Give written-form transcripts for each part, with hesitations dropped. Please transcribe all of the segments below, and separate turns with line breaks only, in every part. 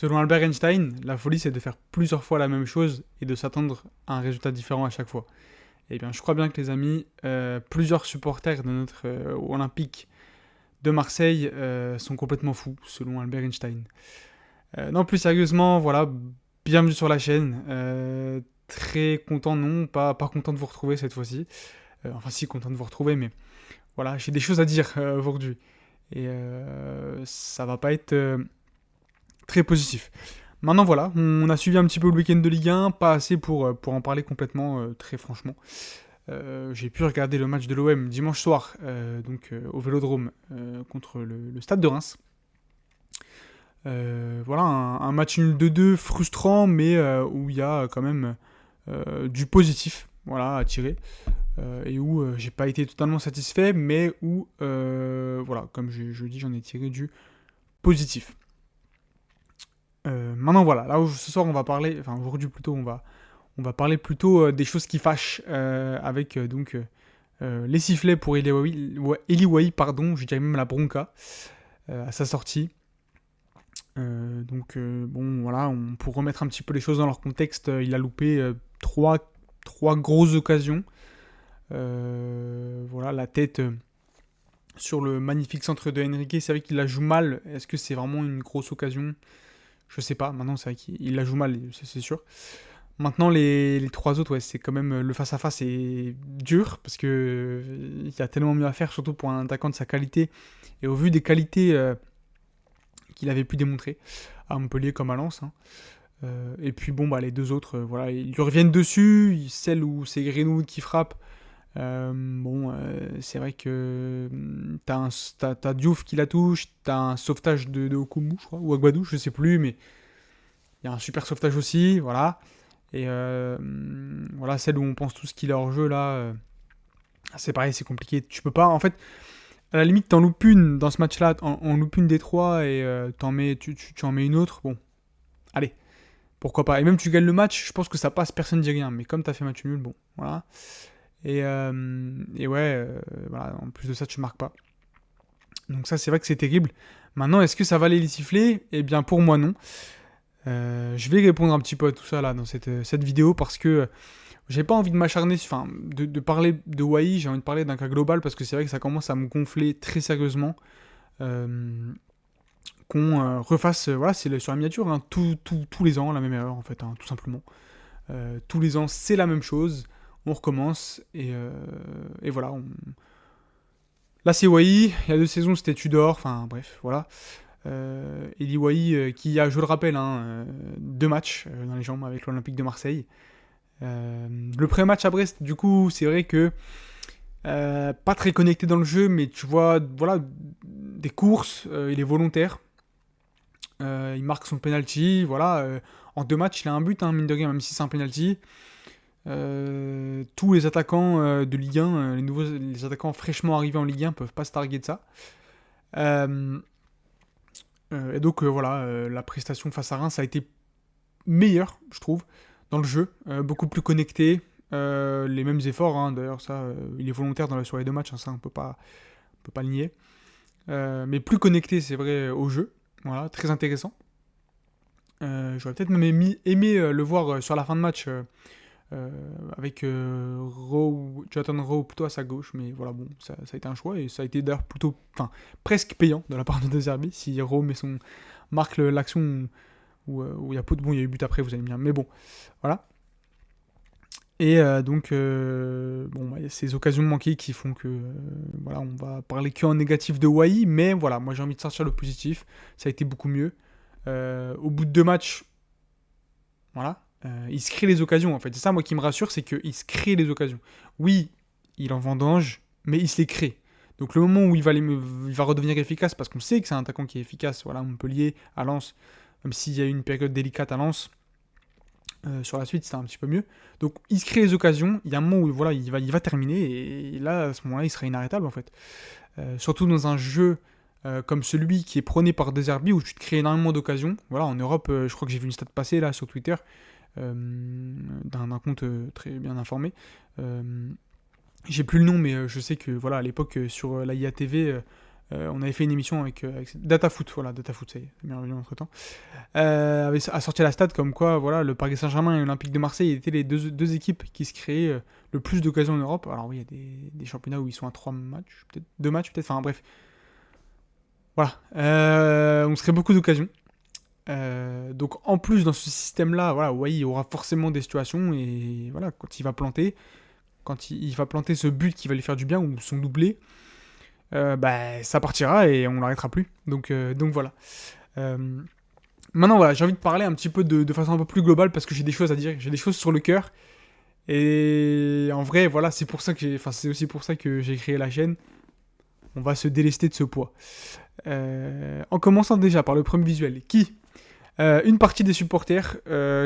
Selon Albert Einstein, la folie c'est de faire plusieurs fois la même chose et de s'attendre à un résultat différent à chaque fois. Eh bien, je crois bien que les amis, plusieurs supporters de notre Olympique de Marseille sont complètement fous, selon Albert Einstein. Non, plus sérieusement, voilà, bienvenue sur la chaîne. Très content, non, pas content de vous retrouver cette fois-ci. Enfin, si, content de vous retrouver, mais voilà, j'ai des choses à dire aujourd'hui. Et ça va pas être très positif. Maintenant, voilà, on a suivi un petit peu le week-end de Ligue 1, pas assez pour en parler complètement, très franchement. J'ai pu regarder le match de l'OM dimanche soir, au Vélodrome, contre le Stade de Reims. Voilà, un match nul 2-2, frustrant, mais où il y a quand même du positif, voilà, à tirer. Et où j'ai pas été totalement satisfait, mais où, voilà, comme je dis, j'en ai tiré du positif. Maintenant, voilà, là où ce soir on va parler, enfin aujourd'hui plutôt, on va parler plutôt des choses qui fâchent, avec les sifflets pour Eli Wahi, pardon, je dirais même la bronca, à sa sortie. Bon, voilà, pour remettre un petit peu les choses dans leur contexte, il a loupé trois grosses occasions. Voilà, la tête sur le magnifique centre de Henrique, c'est vrai qu'il la joue mal. Est-ce que c'est vraiment une grosse occasion? Je sais pas. Maintenant, c'est vrai qu'il la joue mal, c'est sûr. Maintenant, les trois autres, ouais, c'est quand même le face-à-face est dur parce que il y a tellement mieux à faire, surtout pour un attaquant de sa qualité et au vu des qualités qu'il avait pu démontrer à Montpellier comme à Lens, hein. Et puis bon, bah, les deux autres, voilà, ils lui reviennent dessus. Celle où c'est Greenwood qui frappe, c'est vrai que t'as Diouf qui la touche, t'as un sauvetage de Okumu, je crois, ou Agbadou, je sais plus, mais il y a un super sauvetage aussi, voilà. Et voilà, celle où on pense tous qu'il est hors jeu, là, c'est pareil, c'est compliqué. Tu peux pas, en fait, à la limite, t'en loupes une dans ce match-là, en loupes une des trois et tu en mets une autre, bon, allez, pourquoi pas. Et même tu gagnes le match, je pense que ça passe, personne ne dit rien. Mais comme t'as fait match nul, bon, voilà. Et ouais, voilà, en plus de ça, tu marques pas. Donc ça, c'est vrai que c'est terrible. Maintenant, est-ce que ça valait les sifflets? Eh bien, pour moi, non. Je vais répondre un petit peu à tout ça là dans cette vidéo parce que j'ai pas envie de m'acharner, enfin, de parler de Wai, j'ai envie de parler d'un cas global parce que c'est vrai que ça commence à me gonfler très sérieusement. Qu'on refasse, voilà, sur la miniature, hein, tous les ans, la même erreur en fait, hein, tout simplement. Tous les ans, c'est la même chose. On recommence et voilà. Là, c'est Wai. Il y a 2 saisons, c'était Tudor. Enfin, bref, voilà. Eli Wai, qui a, je le rappelle, hein, 2 matchs dans les jambes avec l'Olympique de Marseille. Le premier match à Brest, du coup, c'est vrai que pas très connecté dans le jeu, mais tu vois, voilà, des courses, il est volontaire. Il marque son penalty, voilà. En 2 matchs, il a un but, hein, mine de rien, même si c'est un penalty. Tous les attaquants de Ligue 1, les attaquants fraîchement arrivés en Ligue 1 peuvent pas se targuer de ça. Euh, et donc voilà, la prestation face à Reims a été meilleure, je trouve, dans le jeu, beaucoup plus connecté, les mêmes efforts, hein, d'ailleurs ça, il est volontaire sur les 2 matchs, hein, ça on peut pas le nier. Mais plus connecté, c'est vrai, au jeu, voilà, très intéressant. J'aurais peut-être même aimé le voir sur la fin de match. Avec Jonathan Rowe plutôt à sa gauche, mais voilà, bon, ça a été un choix et ça a été d'ailleurs plutôt, enfin, presque payant de la part de De Zerbi si Rowe marque l'action où il y a bon, il y a eu but après, vous allez me dire, mais bon, voilà. Et bon, bah, il y a ces occasions manquées qui font que, voilà, on va parler que en négatif de Wai, mais voilà, moi j'ai envie de sortir le positif, ça a été beaucoup mieux. Au bout de 2 matchs, voilà, il se crée les occasions en fait. C'est ça moi qui me rassure, c'est qu'il se crée les occasions. Oui, il en vendange, mais il se les crée. Donc le moment où il va redevenir efficace, parce qu'on sait que c'est un attaquant qui est efficace, voilà, Montpellier, à Lens, même s'il y a eu une période délicate à Lens, sur la suite c'était un petit peu mieux. Donc il se crée les occasions, il y a un moment où voilà, il va terminer, et là à ce moment-là il sera inarrêtable en fait. Surtout dans un jeu comme celui qui est prôné par De Zerbi où tu te crées énormément d'occasions. Voilà, en Europe, je crois que j'ai vu une stat passer là sur Twitter d'un compte très bien informé. J'ai plus le nom, mais je sais que voilà, à l'époque sur la IATV, On avait fait une émission avec DataFoot, voilà, DataFoot, ça y est, ça m'est revenu entre temps. A sorti la stat comme quoi, voilà, le Paris Saint-Germain et l'Olympique de Marseille étaient les deux équipes qui se créaient le plus d'occasions en Europe. Alors oui, il y a des championnats où ils sont à 3 matchs, peut-être 2 matchs, peut-être, enfin bref. Voilà, on se crée beaucoup d'occasions. Donc en plus dans ce système-là, voilà, Wai il aura forcément des situations et voilà, quand il va planter, quand il va planter ce but qui va lui faire du bien ou son doublé, bah, ça partira et on l'arrêtera plus. Donc voilà. Euh, Maintenant voilà, j'ai envie de parler un petit peu de façon un peu plus globale parce que j'ai des choses à dire, j'ai des choses sur le cœur. Et en vrai, voilà, c'est aussi pour ça que j'ai créé la chaîne. On va se délester de ce poids. En commençant déjà par le premier visuel, une partie des supporters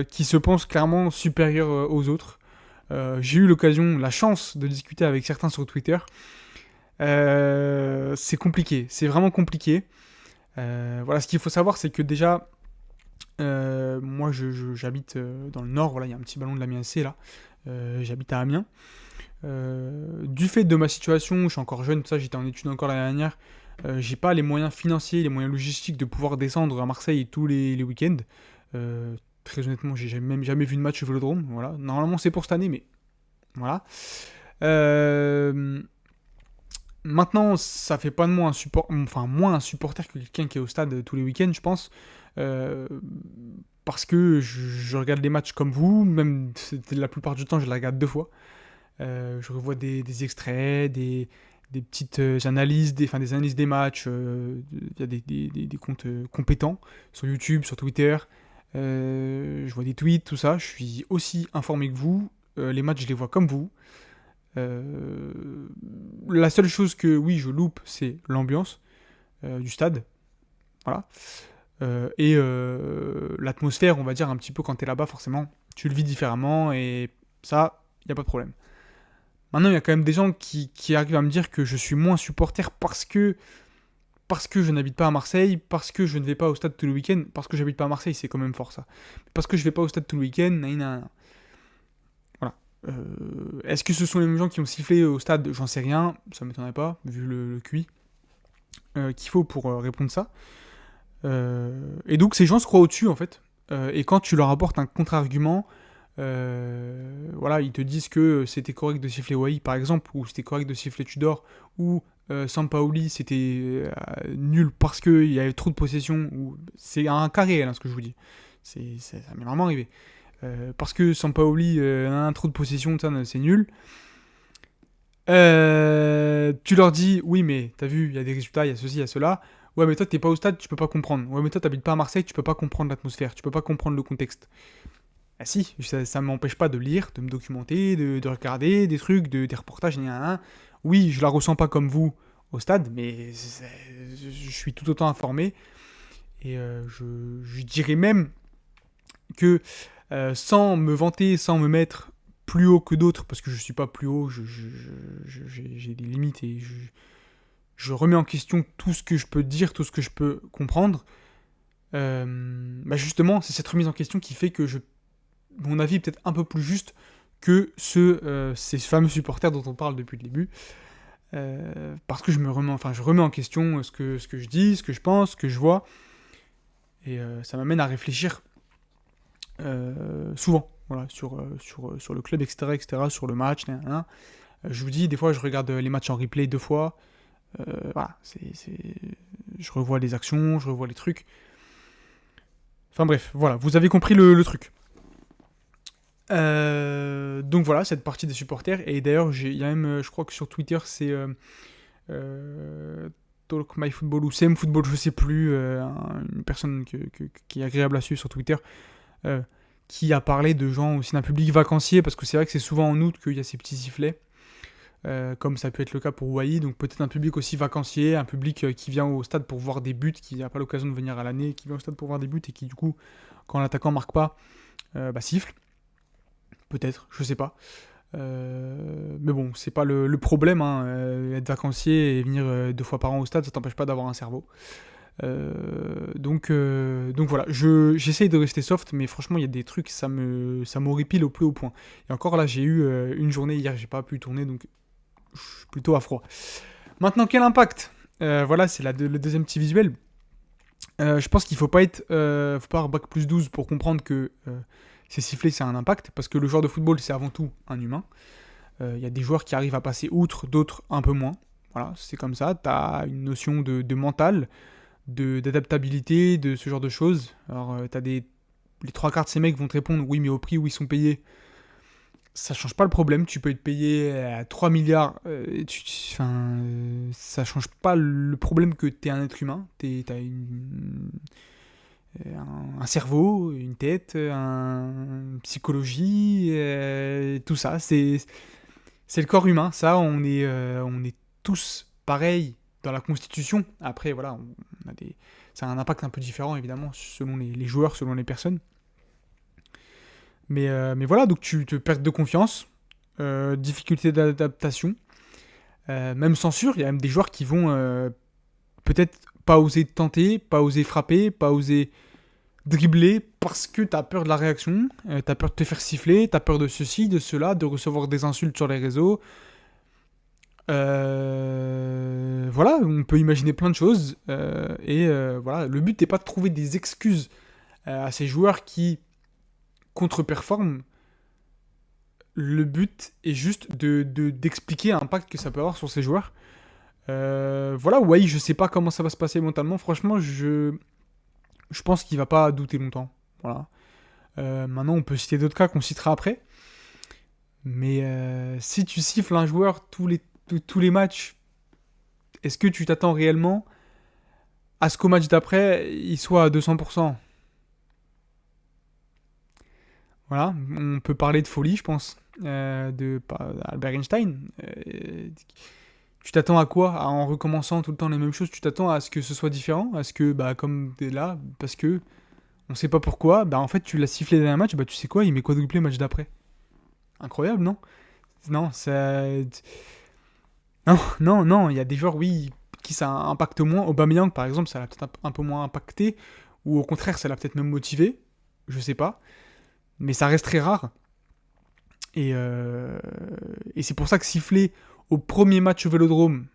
qui se pensent clairement supérieurs aux autres. J'ai eu la chance de discuter avec certains sur Twitter. C'est compliqué, c'est vraiment compliqué. Voilà, ce qu'il faut savoir, c'est que déjà, moi j'habite dans le nord, voilà, il y a un petit ballon de la MSC là. J'habite à Amiens. Du fait de ma situation, je suis encore jeune, tout ça, j'étais en études encore l'année dernière. J'ai pas les moyens financiers, les moyens logistiques de pouvoir descendre à Marseille tous les week-ends. Très honnêtement, j'ai même jamais vu de match au Vélodrome. Voilà. Normalement, c'est pour cette année, mais voilà. Maintenant, ça fait pas de moi moins un supporter que quelqu'un qui est au stade tous les week-ends, je pense. Euh, Parce que je regarde les matchs comme vous, même la plupart du temps, je les regarde 2 fois. Je revois des extraits, des petites analyses, des analyses des matchs. Il y a des comptes compétents sur YouTube, sur Twitter. Je vois des tweets, tout ça. Je suis aussi informé que vous. Les matchs, je les vois comme vous. La seule chose que, oui, je loupe, c'est l'ambiance du stade. Voilà. Et l'atmosphère, on va dire, un petit peu quand t'es là-bas, forcément, tu le vis différemment. Et ça, il n'y a pas de problème. Maintenant, il y a quand même des gens qui arrivent à me dire que je suis moins supporter parce que je n'habite pas à Marseille, parce que je ne vais pas au stade tout le week-end, parce que j'habite pas à Marseille, c'est quand même fort ça. Parce que je vais pas au stade tout le week-end, voilà. Est-ce que ce sont les mêmes gens qui ont sifflé au stade? J'en sais rien, ça m'étonnerait pas, vu le QI qu'il faut pour répondre ça. Et donc ces gens se croient au-dessus en fait. Et quand tu leur apportes un contre-argument, voilà, ils te disent que c'était correct de siffler Wai par exemple, ou c'était correct de siffler Tudor, ou Sampaoli c'était nul parce qu'il y avait trop de possession, ou c'est un cas réel hein, ce que je vous dis. Ça m'est vraiment arrivé. Parce que Sampaoli a trop de possession, ça, c'est nul. Tu leur dis, oui, mais t'as vu, il y a des résultats, il y a ceci, il y a cela. Ouais, mais toi, t'es pas au stade, tu peux pas comprendre. Ouais, mais toi, t'habites pas à Marseille, tu peux pas comprendre l'atmosphère, tu peux pas comprendre le contexte. Ah si, ça m'empêche pas de lire, de me documenter, de regarder des trucs, des reportages, Oui, je la ressens pas comme vous au stade, mais je suis tout autant informé. Et je dirais même que sans me vanter, sans me mettre plus haut que d'autres, parce que je suis pas plus haut, j'ai des limites et je remets en question tout ce que je peux dire, tout ce que je peux comprendre. Bah justement, c'est cette remise en question qui fait que mon avis est peut-être un peu plus juste que ces fameux supporters dont on parle depuis le début. Parce que je remets en question ce que je dis, ce que je pense, ce que je vois. Et ça m'amène à réfléchir souvent voilà, sur le club, etc., sur le match. Je vous dis, des fois, je regarde les matchs en replay 2 fois. Voilà, je revois les actions, je revois les trucs. Enfin bref, voilà, vous avez compris le truc. Donc voilà, cette partie des supporters. Et d'ailleurs, il y a même, je crois que sur Twitter, c'est Talk My Football ou CM Football, je sais plus, une personne qui est agréable à suivre sur Twitter, qui a parlé de gens aussi d'un public vacancier, parce que c'est vrai que c'est souvent en août qu'il y a ces petits sifflets, comme ça peut être le cas pour Wai, donc peut-être un public aussi vacancier, un public qui vient au stade pour voir des buts, qui n'a pas l'occasion de venir à l'année, qui vient au stade pour voir des buts et qui du coup, quand l'attaquant marque pas, siffle. Peut-être, je sais pas. Mais bon, c'est pas le problème. Être vacancier et venir 2 fois par an au stade, ça t'empêche pas d'avoir un cerveau. Donc voilà, j'essaye de rester soft, mais franchement, il y a des trucs, ça m'horripile au plus haut point. Et encore là, j'ai eu une journée hier, j'ai pas pu tourner, donc je suis plutôt à froid. Maintenant, quel impact Voilà, c'est le deuxième petit visuel. Je pense qu'il faut pas avoir bac plus 12 pour comprendre que ces sifflets, c'est un impact, parce que le joueur de football, c'est avant tout un humain. Il y a des joueurs qui arrivent à passer outre, d'autres un peu moins. Voilà, c'est comme ça. Tu as une notion de mental, d'adaptabilité, de ce genre de choses. Alors, les trois quarts de ces mecs vont te répondre oui, mais au prix où ils sont payés, ça change pas le problème. Tu peux être payé à 3 milliards. Ça change pas le problème que tu es un être humain. T'as un cerveau, une tête, une psychologie, tout ça. C'est le corps humain. Ça, on est tous pareils dans la constitution. Après, voilà, ça a un impact un peu différent, évidemment, selon les joueurs, selon les personnes. Mais voilà, donc tu te perds de confiance, difficulté d'adaptation, même censure. Il y a même des joueurs qui vont peut-être pas oser tenter, pas oser frapper, pas oser dribbler parce que t'as peur de la réaction, t'as peur de te faire siffler, t'as peur de ceci, de cela, de recevoir des insultes sur les réseaux. Voilà, on peut imaginer plein de choses. Voilà, le but n'est pas de trouver des excuses à ces joueurs qui contre-performent. Le but est juste d'expliquer l'impact que ça peut avoir sur ces joueurs. Voilà, ouais, je sais pas comment ça va se passer mentalement. Franchement, je pense qu'il va pas douter longtemps. Voilà. Maintenant, on peut citer d'autres cas qu'on citera après. Mais si tu siffles un joueur tous les matchs, est-ce que tu t'attends réellement à ce qu'au match d'après, il soit à 200%? Voilà, on peut parler de folie, je pense, Albert Einstein. Tu t'attends à quoi? En recommençant tout le temps les mêmes choses, tu t'attends à ce que ce soit différent? À ce que, bah, comme t'es là, parce que on sait pas pourquoi, bah en fait tu l'as sifflé dans un match, bah tu sais quoi, il met quadruplé match d'après. Incroyable, non? Non, ça... Non, non, non, il y a des joueurs, oui, qui ça impacte moins. Aubameyang, par exemple, ça l'a peut-être un peu moins impacté, ou au contraire, ça l'a peut-être même motivé, je sais pas. Mais ça reste très rare. Et c'est pour ça que siffler au premier match au Vélodrome,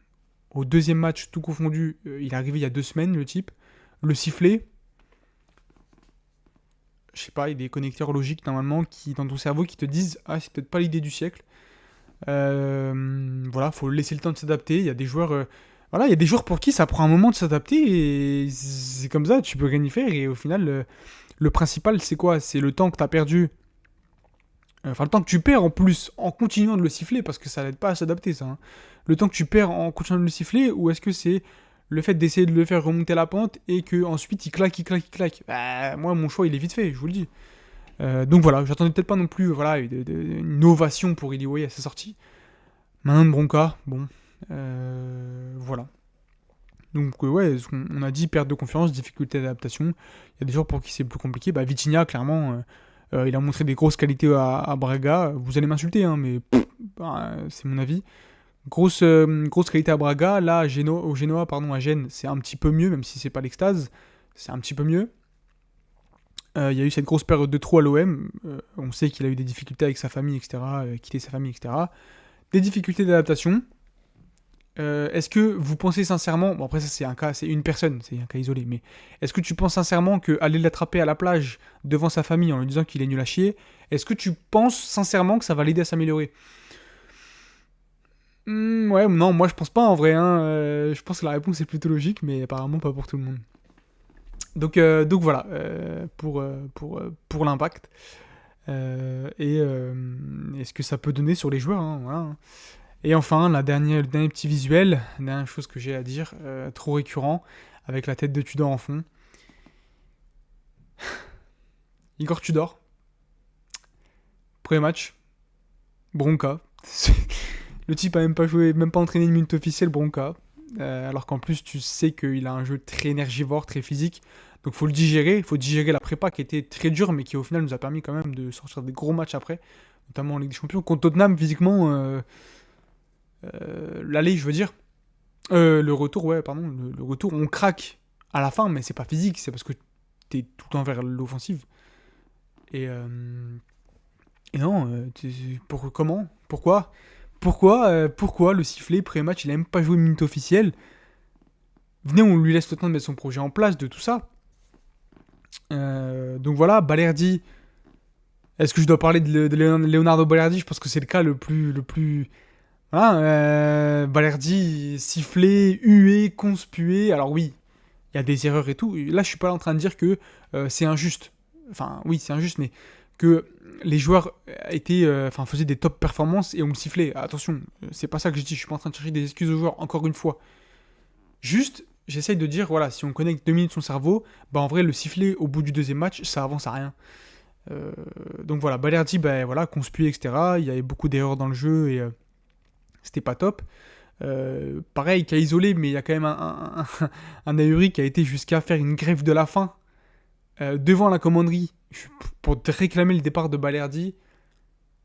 au deuxième match tout confondu, il est arrivé il y a 2 semaines, le type, le siffler, je sais pas, il y a des connecteurs logiques normalement qui dans ton cerveau qui te disent ah c'est peut-être pas l'idée du siècle. Voilà, faut laisser le temps de s'adapter. Il y a des joueurs, voilà, il y a des joueurs pour qui ça prend un moment de s'adapter et c'est comme ça, tu peux rien y faire et au final le principal c'est quoi? C'est le temps que t'as perdu. Enfin, le temps que tu perds en plus en continuant de le siffler, parce que ça n'aide pas à s'adapter, ça. Hein. Le temps que tu perds en continuant de le siffler, ou est-ce que c'est le fait d'essayer de le faire remonter la pente et que ensuite il claque, il claque, il claque? Bah, moi, mon choix, il est vite fait, je vous le dis. Donc voilà, j'attendais peut-être pas non plus voilà, une ovation pour Iliway à sa sortie. Maintenant de Bronca, bon. Voilà. Donc ouais, on a dit perte de confiance, difficulté d'adaptation. Il y a des joueurs pour qui c'est plus compliqué. Bah Vitinha, clairement, il a montré des grosses qualités à Braga. Vous allez m'insulter, hein, mais c'est mon avis. Grosse qualité à Braga. Là, au Genoa, pardon, à Gênes, c'est un petit peu mieux, même si c'est pas l'extase. C'est un petit peu mieux. Il y a eu cette grosse période de trou à l'OM. On sait qu'il a eu des difficultés avec sa famille, etc. Quitter sa famille, etc. Des difficultés d'adaptation. Est-ce que vous pensez sincèrement, bon après ça c'est un cas, c'est une personne, c'est un cas isolé, mais est-ce que tu penses sincèrement qu'aller l'attraper à la plage devant sa famille en lui disant qu'il est nul à chier, est-ce que tu penses sincèrement que ça va l'aider à s'améliorer? Ouais, non, moi je pense pas en vrai, hein. Je pense que la réponse est plutôt logique, mais apparemment pas pour tout le monde. Donc voilà, pour l'impact. Et ce que ça peut donner sur les joueurs, hein, voilà. Et enfin, le dernier petit visuel, la dernière chose que j'ai à dire, trop récurrent, avec la tête de Tudor en fond. Igor Tudor, premier match, Bronca. Le type a même pas joué, même pas entraîné une minute officielle, Bronca. Alors qu'en plus, tu sais qu'il a un jeu très énergivore, très physique. Donc faut le digérer, il faut digérer la prépa qui était très dure, mais qui au final nous a permis quand même de sortir des gros matchs après, notamment en Ligue des Champions. Contre Tottenham, physiquement, l'aller, je veux dire. Le retour, ouais, pardon. Le retour, on craque à la fin, mais c'est pas physique, c'est parce que t'es tout le temps vers l'offensive. Et, euh, et non, comment? Pourquoi le sifflet pré-match, il a même pas joué une minute officielle? Venez, on lui laisse le temps de mettre son projet en place, de tout ça. Donc voilà, Balerdi. Est-ce que je dois parler de Leonardo Balerdi? Je pense que c'est le cas le plus. Voilà, Balerdi, sifflé, hué, conspué. Alors oui, il y a des erreurs et tout. Là, je suis pas en train de dire que c'est injuste. Enfin, oui, c'est injuste, mais que les joueurs faisaient des top performances et on le sifflait. Attention, c'est pas ça que je dis. Je suis pas en train de chercher des excuses aux joueurs, encore une fois. Juste, j'essaye de dire, voilà, si on connecte 2 minutes son cerveau, bah en vrai, le sifflet au bout du deuxième match, ça avance à rien. Donc voilà, Balerdi, bah voilà, conspué, etc. Il y avait beaucoup d'erreurs dans le jeu et c'était pas top. Pareil, qui a isolé, mais il y a quand même un Ahuri qui a été jusqu'à faire une grève de la faim devant la commanderie pour réclamer le départ de Balerdi,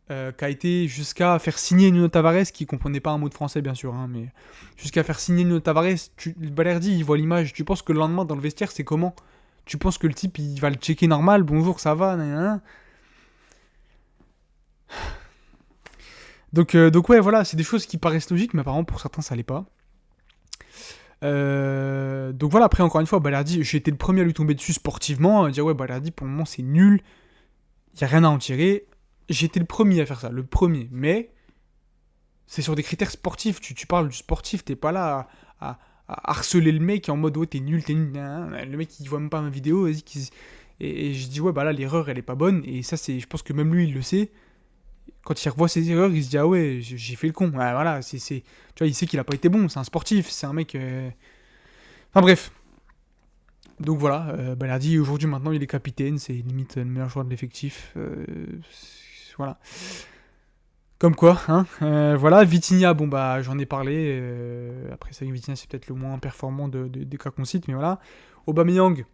qui a été jusqu'à faire signer Nuno Tavares, qui comprenait pas un mot de français bien sûr, hein, mais jusqu'à faire signer Nuno Tavares. Balerdi, il voit l'image, tu penses que le lendemain dans le vestiaire c'est comment? Tu penses que le type il va le checker normal, bonjour, ça va, nanana. Donc ouais, voilà, c'est des choses qui paraissent logiques, mais apparemment pour certains ça l'est pas. Donc voilà, après encore une fois, Balerdi, j'ai été le premier à lui tomber dessus sportivement, à dire ouais, Balerdi pour le moment c'est nul, il n'y a rien à en tirer. J'ai été le premier à faire ça, le premier, mais c'est sur des critères sportifs, tu parles du sportif, t'es pas là à harceler le mec en mode ouais t'es nul, le mec il voit même pas ma vidéo, vas-y, et je dis ouais bah là l'erreur elle est pas bonne, et ça c'est, je pense que même lui il le sait. Quand il revoit ses erreurs, il se dit ah ouais, j'ai fait le con. Ouais, voilà, tu vois, il sait qu'il a pas été bon, c'est un sportif, c'est un mec. Enfin bref. Donc voilà, Balerdi aujourd'hui maintenant il est capitaine, c'est limite le meilleur joueur de l'effectif. Voilà. Comme quoi, hein. Voilà, Vitinha, bon bah j'en ai parlé. Après ça, Vitinha c'est peut-être le moins performant des cas qu'on cite, mais voilà. Aubameyang,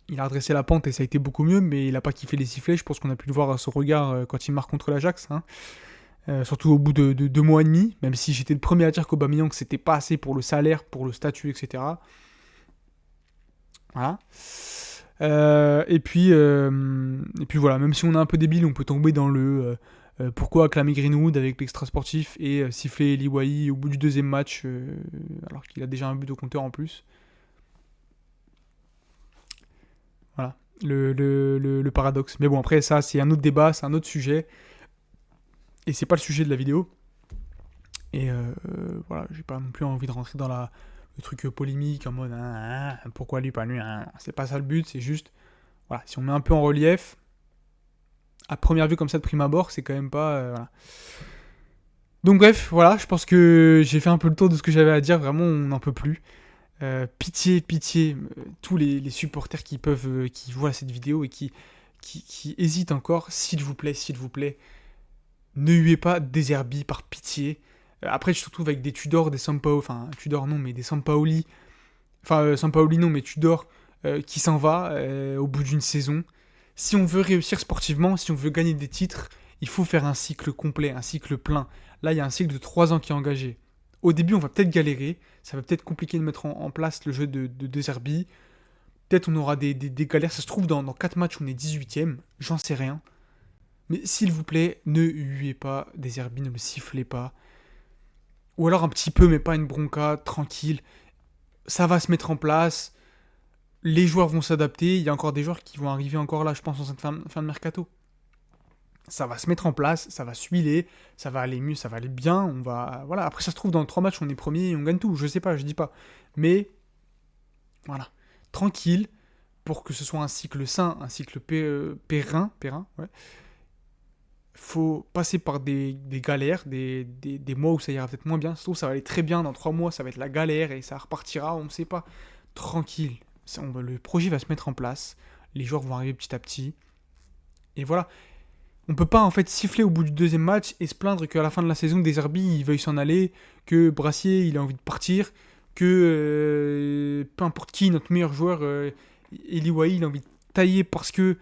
il a redressé la pente et ça a été beaucoup mieux, mais il a pas kiffé les sifflets. Je pense qu'on a pu le voir à son regard quand il marque contre l'Ajax. Hein. Surtout au bout de 2 mois et demi, même si j'étais le premier à dire qu'Aubameyang c'était pas assez pour le salaire, pour le statut, etc. Voilà. Et puis voilà, même si on est un peu débile, on peut tomber dans le pourquoi acclamer Greenwood avec l'extra sportif et siffler Eli au bout du deuxième match, alors qu'il a déjà un but au compteur en plus. Voilà, le paradoxe. Mais bon, après, ça, c'est un autre débat, c'est un autre sujet. Et c'est pas le sujet de la vidéo. Et voilà, j'ai pas non plus envie de rentrer dans le truc polémique en mode pourquoi lui, pas lui. C'est pas ça le but, c'est juste. Voilà, si on met un peu en relief, à première vue comme ça de prime abord, c'est quand même pas. Voilà. Donc bref, voilà, je pense que j'ai fait un peu le tour de ce que j'avais à dire. Vraiment, on n'en peut plus. Pitié, pitié, tous les supporters qui voient cette vidéo et qui hésitent encore, s'il vous plaît, ne huez pas Deserbi par pitié. Après, je te retrouve avec des Tudor, des Sampaoli, enfin Tudor non, mais des Sampaoli, enfin Sampaoli non, mais Tudor qui s'en va au bout d'une saison. Si on veut réussir sportivement, si on veut gagner des titres, il faut faire un cycle complet, un cycle plein. Là, il y a un cycle de 3 ans qui est engagé. Au début, on va peut-être galérer, ça va peut-être compliquer de mettre en place le jeu de Zerbi. Peut-être on aura des galères, ça se trouve dans 4 matchs on est 18ème, j'en sais rien. Mais s'il vous plaît, ne huez pas Zerbi, ne le sifflez pas. Ou alors un petit peu, mais pas une bronca, tranquille. Ça va se mettre en place, les joueurs vont s'adapter, il y a encore des joueurs qui vont arriver encore là, je pense, en cette fin de mercato. Ça va se mettre en place, ça va s'huiler, ça va aller mieux, ça va aller bien, on va... Voilà, après ça se trouve dans 3 matchs on est premier et on gagne tout, je sais pas, je dis pas. Mais, voilà, tranquille, pour que ce soit un cycle sain, un cycle périn, ouais. Faut passer par des galères, des mois où ça ira peut-être moins bien, ça se trouve ça va aller très bien, dans 3 mois ça va être la galère et ça repartira, on ne sait pas. Tranquille, le projet va se mettre en place, les joueurs vont arriver petit à petit, et voilà. On peut pas en fait siffler au bout du deuxième match et se plaindre qu'à la fin de la saison, Deserbi il veuille s'en aller, que Brassier il a envie de partir, que peu importe qui, notre meilleur joueur, Eli Wahi, il a envie de tailler parce qu'il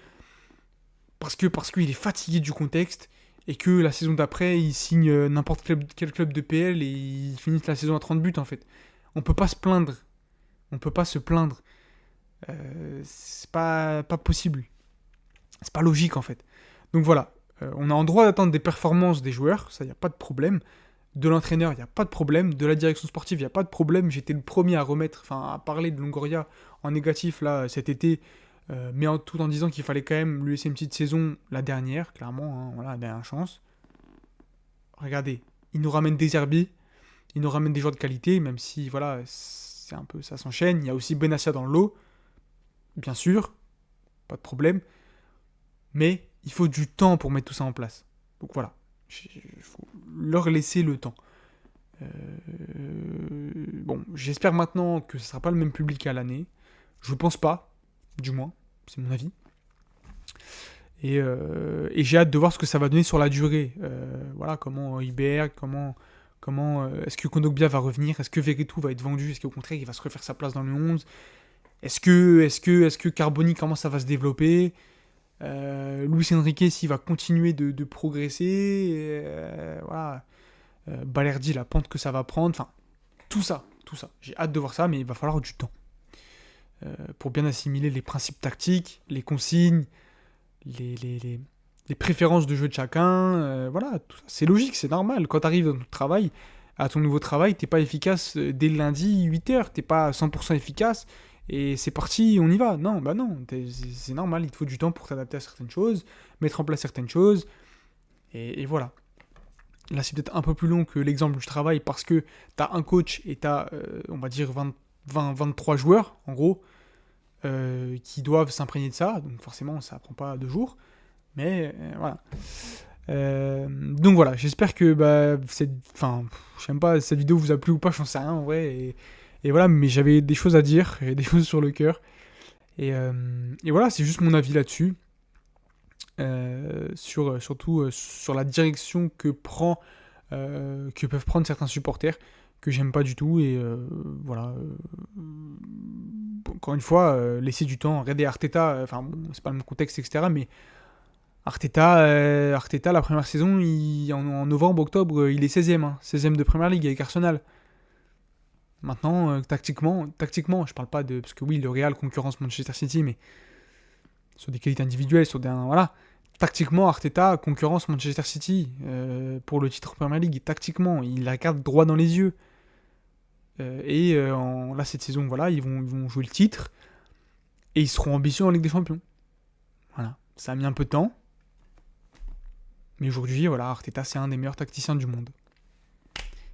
est fatigué du contexte et que la saison d'après il signe n'importe quel club de PL et il finit la saison à 30 buts en fait. On peut pas se plaindre. On peut pas se plaindre. C'est pas possible. C'est pas logique en fait. Donc voilà, on a en droit d'attendre des performances des joueurs, ça y a pas de problème. de l'entraîneur, il n'y a pas de problème. De la direction sportive, il n'y a pas de problème. J'étais le premier à parler de Longoria en négatif là cet été, mais tout en disant qu'il fallait quand même lui laisser une petite saison, la dernière, clairement, hein, voilà, la dernière chance. Regardez, il nous ramène des Zerbi, il nous ramène des joueurs de qualité, même si voilà, c'est un peu ça s'enchaîne. Il y a aussi Benassia dans le lot, bien sûr, pas de problème. Mais il faut du temps pour mettre tout ça en place. Donc voilà, il faut leur laisser le temps. Euh, Bon, j'espère maintenant que ce ne sera pas le même public à l'année. Je ne pense pas, du moins, c'est mon avis. Et j'ai hâte de voir ce que ça va donner sur la durée. Voilà, comment Iberg, comment est-ce que Kondogbia va revenir, est-ce que Veretout va être vendu, est-ce qu'au contraire il va se refaire sa place dans le 11, est-ce que Carboni, comment ça va se développer, Luis Enrique s'il va continuer de progresser, voilà, Balerdi la pente que ça va prendre, enfin tout ça. J'ai hâte de voir ça, mais il va falloir du temps pour bien assimiler les principes tactiques, les consignes, les préférences de jeu de chacun, voilà, tout ça. C'est logique, c'est normal. Quand tu arrives dans ton travail, à ton nouveau travail, t'es pas efficace dès le lundi 8h, t'es pas 100% efficace, et c'est parti, on y va. Non, bah non, c'est normal, il te faut du temps pour t'adapter à certaines choses, mettre en place certaines choses, et voilà. Là, c'est peut-être un peu plus long que l'exemple du travail, parce que t'as un coach et t'as, on va dire, 23 joueurs, en gros, qui doivent s'imprégner de ça, donc forcément, ça prend pas 2 jours. Mais voilà. Donc voilà, j'espère que je sais même pas, cette vidéo vous a plu ou pas, j'en sais rien en vrai. Et voilà, mais j'avais des choses à dire, j'avais des choses sur le cœur. Et voilà, c'est juste mon avis là-dessus. Surtout sur la direction que peuvent prendre certains supporters, que j'aime pas du tout. Et voilà. Encore une fois, laisser du temps. Regardez Arteta, enfin bon, c'est pas le même contexte, etc. Mais Arteta, la première saison, en novembre, octobre, il est 16ème. 16ème de Première Ligue avec Arsenal. Maintenant, tactiquement, je parle pas de... Parce que oui, le Real concurrence Manchester City, mais sur des qualités individuelles, voilà. Tactiquement, Arteta concurrence Manchester City pour le titre Première Ligue. Tactiquement, il la regarde droit dans les yeux. Là, cette saison, voilà, ils vont jouer le titre. Et ils seront ambitieux en Ligue des Champions. Voilà. Ça a mis un peu de temps. Mais aujourd'hui, voilà, Arteta, c'est un des meilleurs tacticiens du monde.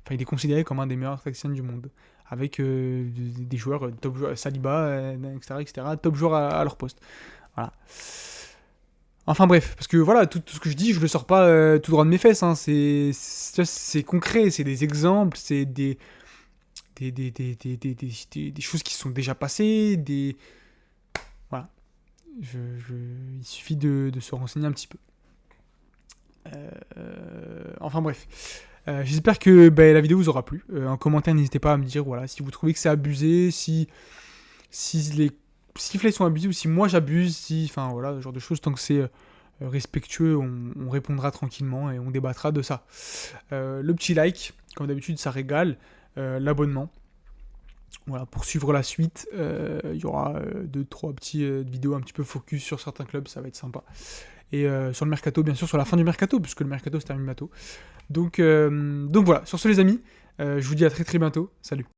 Enfin, il est considéré comme un des meilleurs tacticiens du monde. Avec des joueurs, top joueurs, Saliba, etc., top joueurs à leur poste. Voilà. Enfin bref, parce que voilà, tout ce que je dis, je le sors pas tout droit de mes fesses. Hein. C'est concret, c'est des exemples, c'est des choses qui sont déjà passées, Voilà. Il suffit de se renseigner un petit peu. Enfin bref. J'espère que la vidéo vous aura plu. En commentaire, n'hésitez pas à me dire voilà, si vous trouvez que c'est abusé, si les sifflets sont abusés ou si moi j'abuse, enfin voilà, ce genre de choses. Tant que c'est respectueux, on répondra tranquillement et on débattra de ça. Le petit like, comme d'habitude, ça régale. L'abonnement. Voilà, pour suivre la suite, il y aura 2-3 petites vidéos un petit peu focus sur certains clubs, ça va être sympa. Et sur le mercato, bien sûr, sur la fin du mercato, puisque le mercato se termine bientôt. Donc voilà, sur ce les amis, je vous dis à très très bientôt. Salut.